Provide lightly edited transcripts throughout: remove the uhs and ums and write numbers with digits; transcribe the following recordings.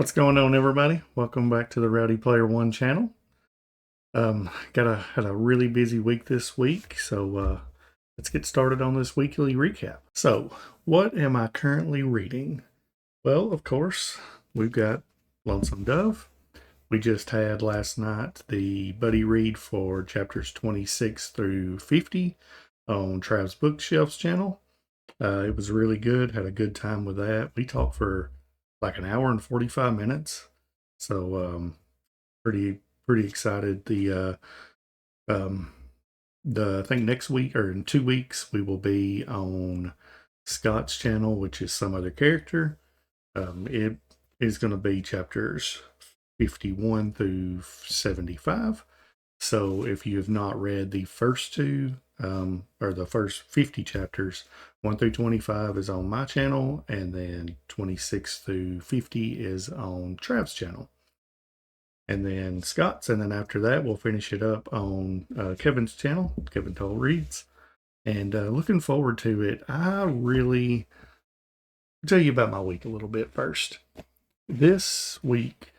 What's going on, everybody? Welcome back to the Rowdy Player One channel. Had a really busy week this week, so let's get started on this weekly recap. So, what am I currently reading? Well, of course, we've got Lonesome Dove. We just had last night the buddy read for chapters 26 through 50 on Trav's Bookshelves channel. It was really good. Had a good time with that. We talked for like an hour and 45 minutes. So pretty excited. I think next week or in 2 weeks we will be on Scott's channel, which is some other character. It is going to be chapters 51 through 75. So if you have not read the first two, or the first 50 chapters, 1 through 25 is on my channel, and then 26 through 50 is on Trav's channel. And then Scott's, and then after that, we'll finish it up on Kevin's channel, Kevin Toll Reads. And looking forward to it. I'll tell you about my week a little bit first. This week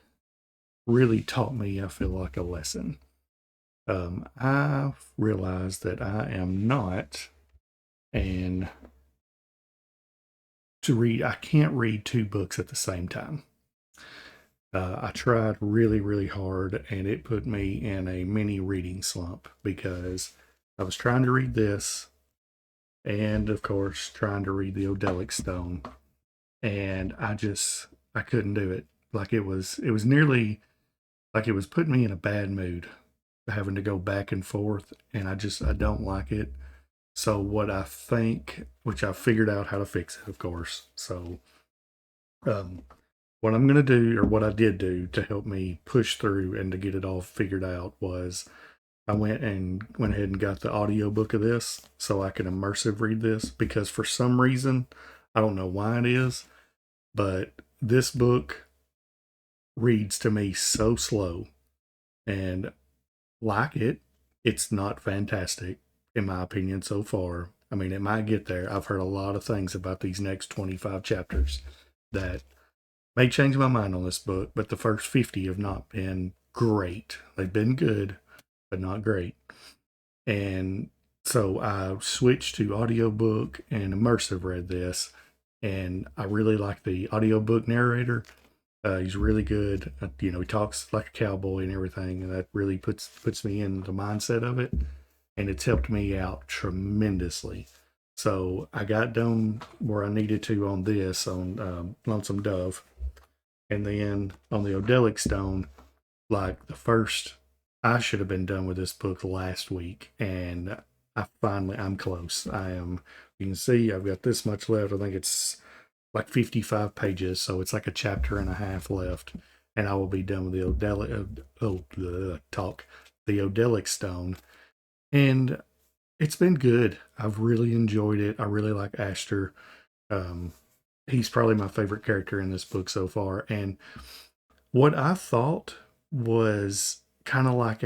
really taught me, I feel like, a lesson. I realized that I am not, and I can't read two books at the same time. I tried really hard, and it put me in a mini reading slump because I was trying to read this, and of course, trying to read the Odelic Stone, and I couldn't do it. Like it was nearly like it was putting me in a bad mood, having to go back and forth, and I don't like it. So what I think, which I figured out how to fix it, of course. So what I'm going to do, or what I did do to help me push through and to get it all figured out, was I went ahead and got the audiobook of this so I could immersive read this, because for some reason, I don't know why it is, but this book reads to me so slow, and like it's not fantastic in my opinion so far. I mean, it might get there. I've heard a lot of things about these next 25 chapters that may change my mind on this book, but the first 50 have not been great. They've been good, but not great. And so I switched to audiobook and immersive read this, and I really like the audiobook narrator. He's really good. He talks like a cowboy and everything, and that really puts me in the mindset of it, and it's helped me out tremendously. So I got done where I needed to on this, on Lonesome Dove, and then on the Odelic Stone, like I should have been done with this book last week, and I'm close. You can see I've got this much left. I think it's like 55 pages, so it's like a chapter and a half left, and I will be done with the Odelic Stone. And it's been good. I've really enjoyed it. I really like Ashtor. He's probably my favorite character in this book so far. And what I thought was kind of like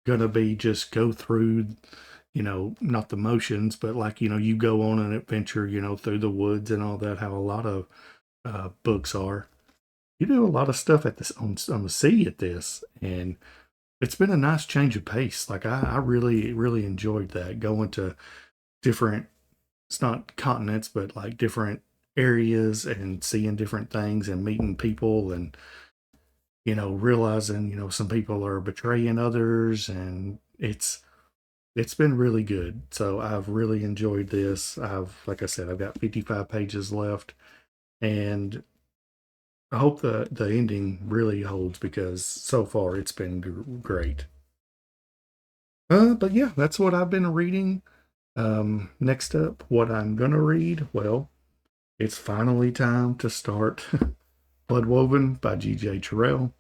gonna be just go through, not the motions, but like, you go on an adventure, through the woods and all that, how a lot of books are. You do a lot of stuff at this on the sea at this, and it's been a nice change of pace. Like I really enjoyed that, going to different, it's not continents, but like different areas, and seeing different things and meeting people, and realizing some people are betraying others, and it's been really good. So I've really enjoyed this. Like I said, I've got 55 pages left, and I hope the ending really holds, because so far it's been great. But yeah, that's what I've been reading. Next up, what I'm gonna read. Well, it's finally time to start Bloodwoven by G.J. Terrell.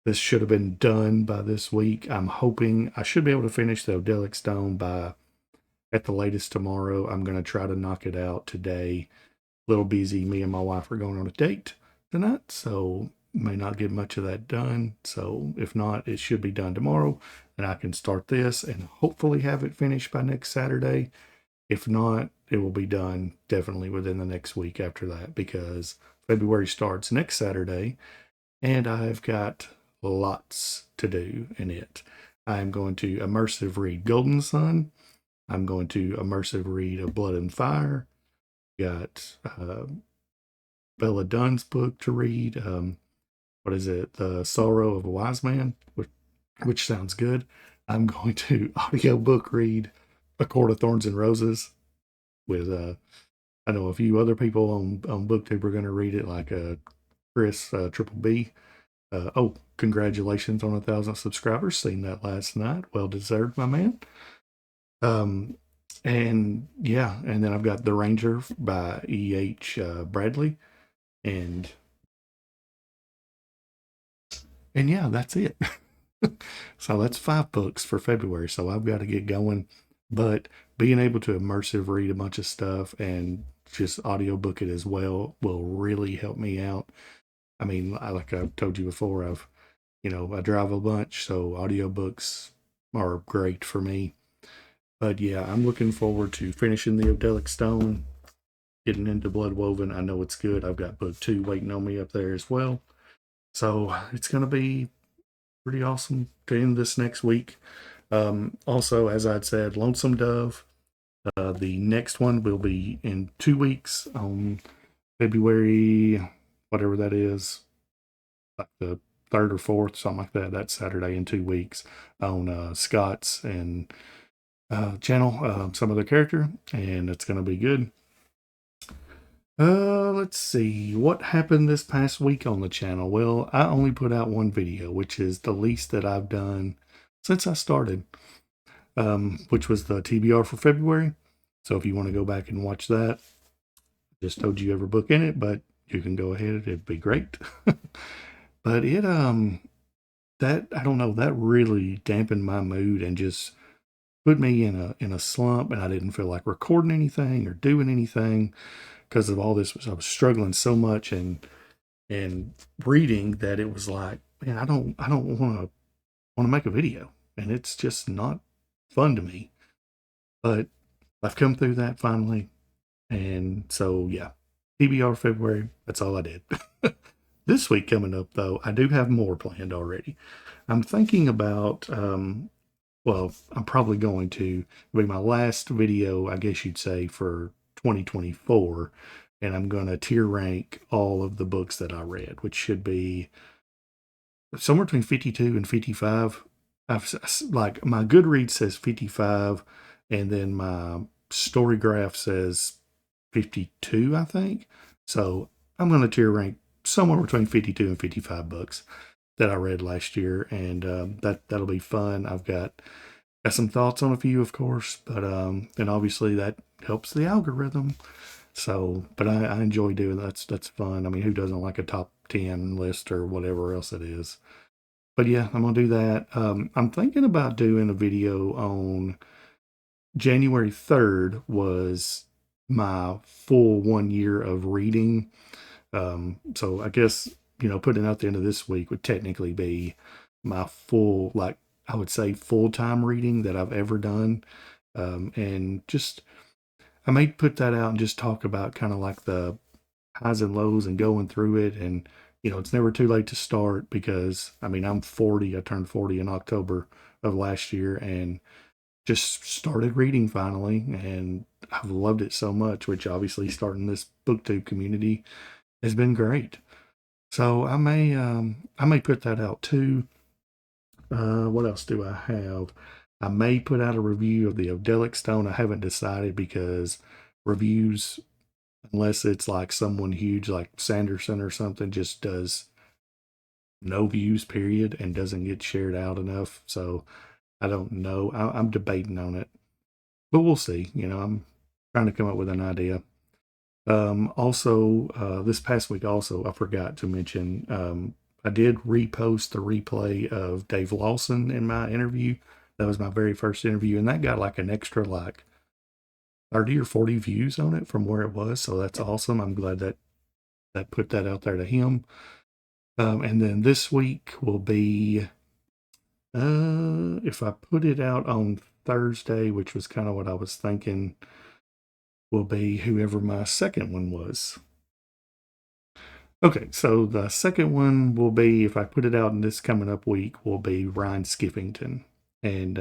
This should have been done by this week. I'm hoping I should be able to finish the Odelic Stone by at the latest tomorrow. I'm gonna try to knock it out today. A little busy. Me and my wife are going on a date tonight, so may not get much of that done. So if not, it should be done tomorrow, and I can start this and hopefully have it finished by next Saturday. If not, it will be done definitely within the next week after that, because February starts next Saturday and I've got lots to do in it. I'm going to immersive read Golden Sun. I'm going to immersive read of Blood and Fire. Got Bella Dunn's book to read. What is it? The Sorrow of a Wise Man, which sounds good. I'm going to audiobook read A Court of Thorns and Roses with I know a few other people on BookTube are going to read it, like Chris Triple B. Oh, congratulations on 1,000 subscribers. Seen that last night. Well deserved, my man. Um, and yeah, and then I've got The Ranger by E.H. Bradley, and yeah, that's it. So that's 5 books for February. So I've got to get going. But being able to immersive read a bunch of stuff and just audiobook it as well will really help me out. I mean, like I've told you before, I drive a bunch, so audiobooks are great for me. But yeah, I'm looking forward to finishing the Odelic Stone, getting into Bloodwoven. I know it's good. I've got book 2 waiting on me up there as well. So it's going to be pretty awesome to end this next week. Also, as I'd said, Lonesome Dove. The next one will be in 2 weeks on February, whatever that is, like the 3rd or 4th, something like that. That's Saturday in 2 weeks on Scott's and channel, some other character, and it's going to be good. Let's see what happened this past week on the channel. Well, I only put out 1 video, which is the least that I've done since I started, which was the TBR for February. So if you want to go back and watch that, just told you every book in it, but you can go ahead. It'd be great. But that, I don't know, that really dampened my mood and just put me in a slump, and I didn't feel like recording anything or doing anything because of all this. I was struggling so much and reading that it was like, man, I don't want to make a video, and it's just not fun to me. But I've come through that finally, and so yeah, TBR February. That's all I did. This week coming up, though, I do have more planned already. I'm thinking about, well, I'm probably going to be my last video, I guess you'd say, for 2024. And I'm going to tier rank all of the books that I read, which should be somewhere between 52 and 55. Like my Goodreads says 55, and then my Storygraph says 52, I think. So I'm going to tier rank somewhere between 52 and 55 books that I read last year, and that'll be fun. I've got some thoughts on a few, of course, but and obviously that helps the algorithm. So, but I enjoy doing that. That's fun. I mean, who doesn't like a top 10 list or whatever else it is? But yeah, I'm gonna do that. I'm thinking about doing a video on January 3rd was my full 1 year of reading. So I guess, putting it out the end of this week would technically be my full, like, I would say full-time reading that I've ever done. And just, I may put that out and just talk about kind of like the highs and lows and going through it. And, it's never too late to start because, I mean, I'm 40. I turned 40 in October of last year and just started reading finally. And I've loved it so much, which obviously starting this BookTube community has been great. So I may put that out too. What else do I have? I may put out a review of the Odelic Stone. I haven't decided because reviews, unless it's like someone huge like Sanderson or something, just does no views, period, and doesn't get shared out enough. So I don't know. I'm debating on it, but we'll see. I'm trying to come up with an idea. Also, this past week, also, I forgot to mention, I did repost the replay of Dave Lawson in my interview. That was my very first interview, and that got like an extra like 30 or 40 views on it from where it was. So that's awesome. I'm glad that put that out there to him. And then this week will be, if I put it out on Thursday, which was kind of what I was thinking, will be whoever my second one was. Okay, so the second one will be, if I put it out in this coming up week, will be Ryan Skiffington. And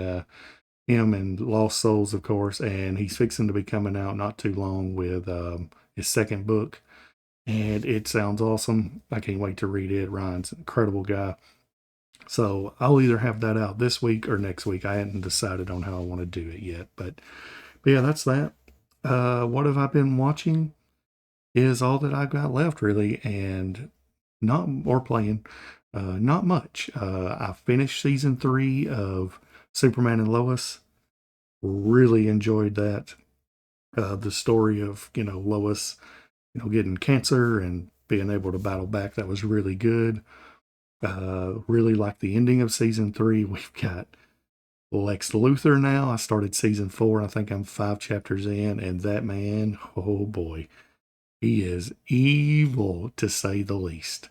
him and Lost Souls, of course, and he's fixing to be coming out not too long with his second book. And it sounds awesome. I can't wait to read it. Ryan's an incredible guy. So I'll either have that out this week or next week. I hadn't decided on how I want to do it yet. But yeah, that's that. What have I been watching is all that I've got left, really, and not or playing. Not much. I finished season 3 of Superman and Lois. Really enjoyed that. The story of Lois, getting cancer and being able to battle back. That was really good. Really like the ending of season 3. We've got Lex Luthor now. I started season 4. And I think I'm 5 chapters in, and that man, oh boy, he is evil to say the least.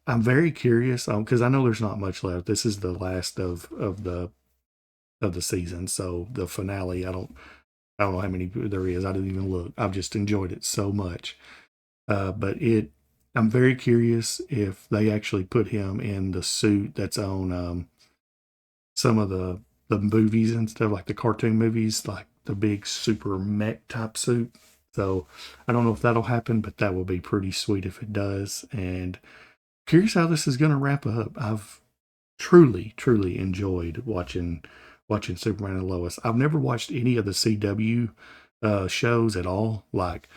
I'm very curious because I know there's not much left. This is the last of the season, so the finale. I don't know how many there is. I didn't even look. I've just enjoyed it so much. But I'm very curious if they actually put him in the suit that's on some of the movies and stuff, like the cartoon movies, like the big super mech type suit. So I don't know if that'll happen, but that will be pretty sweet if it does. And curious how this is going to wrap up. I've truly enjoyed watching Superman and Lois. I've never watched any of the CW shows at all. Like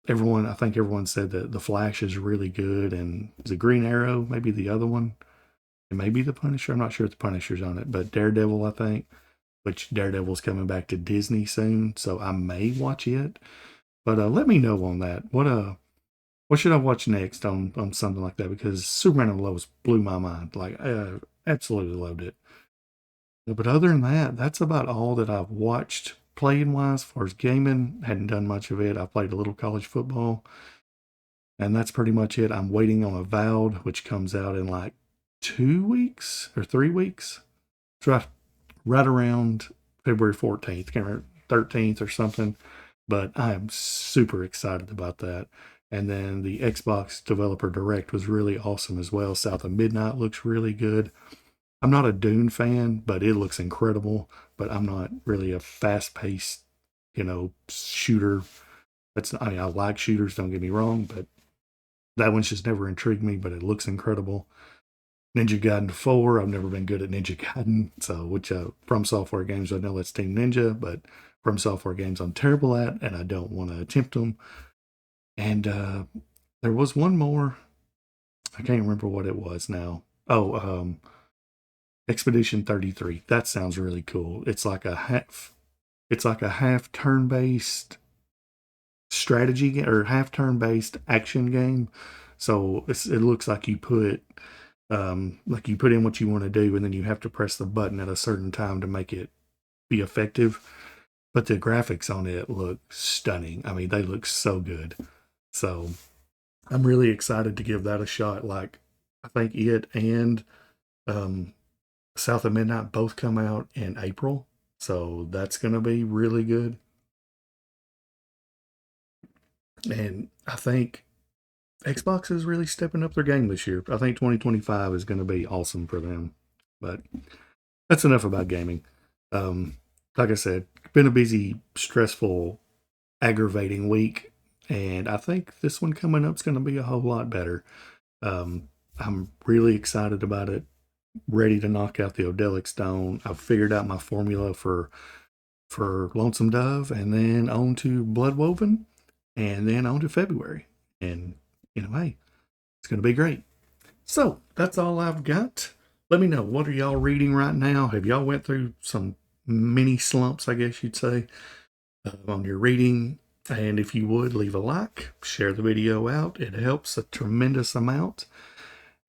I think everyone said that The Flash is really good, and is it Green Arrow, maybe the other one, and maybe the Punisher. I'm not sure if the Punisher's on it, but Daredevil, I think, which Daredevil's coming back to Disney soon, so I may watch it. But let me know on that. What should I watch next on something like that? Because Superman and Lois blew my mind. Like, absolutely loved it. But other than that, that's about all that I've watched playing wise. As far as gaming, hadn't done much of it. I played a little college football, and that's pretty much it. I'm waiting on Avowed, which comes out in like 2 weeks or 3 weeks. It's right around February 14th, can't remember, 13th or something. But I am super excited about that. And then the Xbox Developer Direct was really awesome as well. South of Midnight looks really good. I'm not a Dune fan, but it looks incredible. But I'm not really a fast-paced, shooter. I like shooters, don't get me wrong, but that one's just never intrigued me, but it looks incredible. Ninja Gaiden 4, I've never been good at Ninja Gaiden, which From Software games, I know that's Team Ninja, but From Software games I'm terrible at, and I don't want to attempt them. And there was one more. I can't remember what it was now. Oh, Expedition 33. That sounds really cool. It's like a half turn-based strategy or half turn-based action game. So it looks like you put in what you want to do, and then you have to press the button at a certain time to make it be effective. But the graphics on it look stunning. I mean, they look so good. So I'm really excited to give that a shot. Like, I think it and South of Midnight both come out in April. So that's going to be really good. And I think Xbox is really stepping up their game this year. I think 2025 is going to be awesome for them. But that's enough about gaming. Like I said, been a busy, stressful, aggravating week. And I think this one coming up is going to be a whole lot better. I'm really excited about it. Ready to knock out the Odelic Stone. I've figured out my formula for Lonesome Dove, and then on to Bloodwoven, and then on to February. And, hey, it's going to be great. So that's all I've got. Let me know, what are y'all reading right now? Have y'all went through some mini slumps, I guess you'd say, on your reading? And if you would, leave a like, share the video out. It helps a tremendous amount.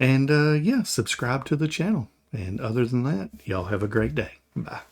And subscribe to the channel. And other than that, y'all have a great day. Bye.